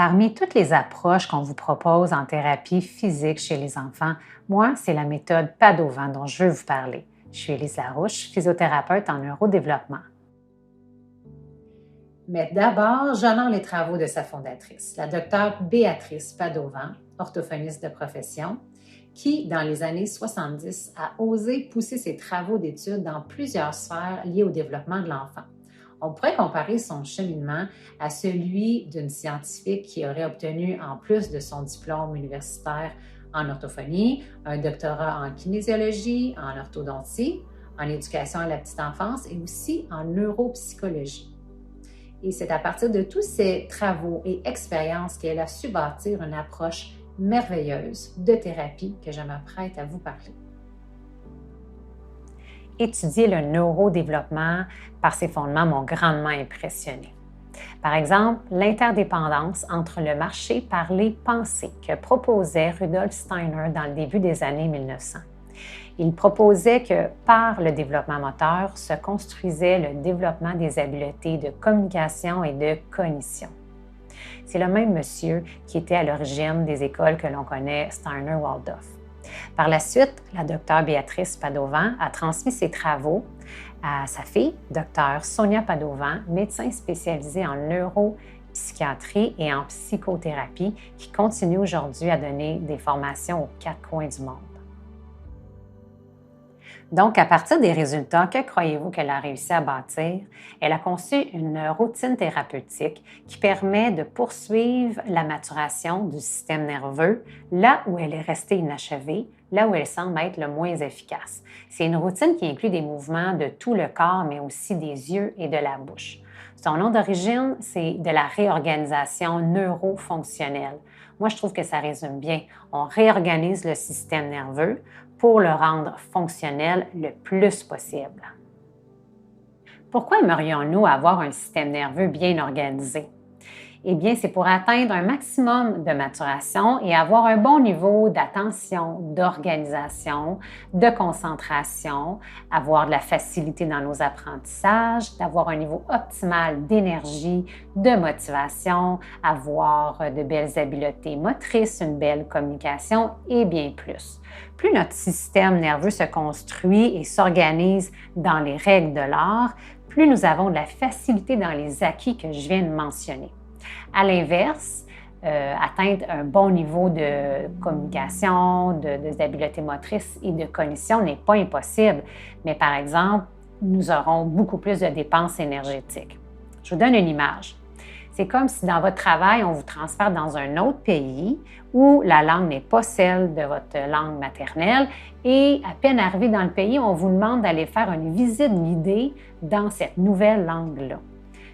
Parmi toutes les approches qu'on vous propose en thérapie physique chez les enfants, moi, c'est la méthode Padovan dont je veux vous parler. Je suis Élise Larouche, physiothérapeute en neurodéveloppement. Mais d'abord, j'honore les travaux de sa fondatrice, la docteure Béatrice Padovan, orthophoniste de profession, qui, dans les années 70, a osé pousser ses travaux d'études dans plusieurs sphères liées au développement de l'enfant. On pourrait comparer son cheminement à celui d'une scientifique qui aurait obtenu, en plus de son diplôme universitaire en orthophonie, un doctorat en kinésiologie, en orthodontie, en éducation à la petite enfance et aussi en neuropsychologie. Et c'est à partir de tous ces travaux et expériences qu'elle a su bâtir une approche merveilleuse de thérapie que je m'apprête à vous parler. Étudier le neurodéveloppement par ses fondements m'ont grandement impressionné. Par exemple, l'interdépendance entre le marché par les pensées que proposait Rudolf Steiner dans le début des années 1900. Il proposait que par le développement moteur se construisait le développement des habiletés de communication et de cognition. C'est le même monsieur qui était à l'origine des écoles que l'on connaît, Steiner-Waldorf. Par la suite, la docteure Béatrice Padovan a transmis ses travaux à sa fille, docteure Sonia Padovan, médecin spécialisée en neuropsychiatrie et en psychothérapie, qui continue aujourd'hui à donner des formations aux quatre coins du monde. Donc, à partir des résultats, que croyez-vous qu'elle a réussi à bâtir? Elle a conçu une routine thérapeutique qui permet de poursuivre la maturation du système nerveux là où elle est restée inachevée, là où elle semble être le moins efficace. C'est une routine qui inclut des mouvements de tout le corps, mais aussi des yeux et de la bouche. Son nom d'origine, c'est de la réorganisation neurofonctionnelle. Moi, je trouve que ça résume bien. On réorganise le système nerveux pour le rendre fonctionnel le plus possible. Pourquoi aimerions-nous avoir un système nerveux bien organisé? Eh bien, c'est pour atteindre un maximum de maturation et avoir un bon niveau d'attention, d'organisation, de concentration, avoir de la facilité dans nos apprentissages, d'avoir un niveau optimal d'énergie, de motivation, avoir de belles habiletés motrices, une belle communication et bien plus. Plus notre système nerveux se construit et s'organise dans les règles de l'art, plus nous avons de la facilité dans les acquis que je viens de mentionner. À l'inverse, atteindre un bon niveau de communication, d'habileté motrice et de cognition n'est pas impossible, mais par exemple, nous aurons beaucoup plus de dépenses énergétiques. Je vous donne une image. C'est comme si dans votre travail, on vous transfère dans un autre pays où la langue n'est pas celle de votre langue maternelle et à peine arrivé dans le pays, on vous demande d'aller faire une visite guidée dans cette nouvelle langue-là.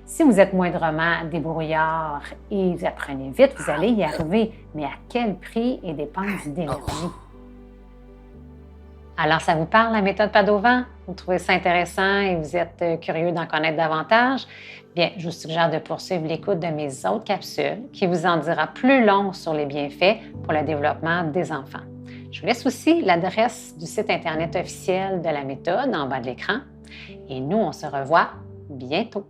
Si vous êtes moindrement débrouillard et vous apprenez vite, vous allez y arriver, mais à quel prix et dépense d'énergie? Alors, ça vous parle, la méthode Padovan? Vous trouvez ça intéressant et vous êtes curieux d'en connaître davantage? Bien, je vous suggère de poursuivre l'écoute de mes autres capsules qui vous en dira plus long sur les bienfaits pour le développement des enfants. Je vous laisse aussi l'adresse du site Internet officiel de la méthode en bas de l'écran. Et nous, on se revoit bientôt.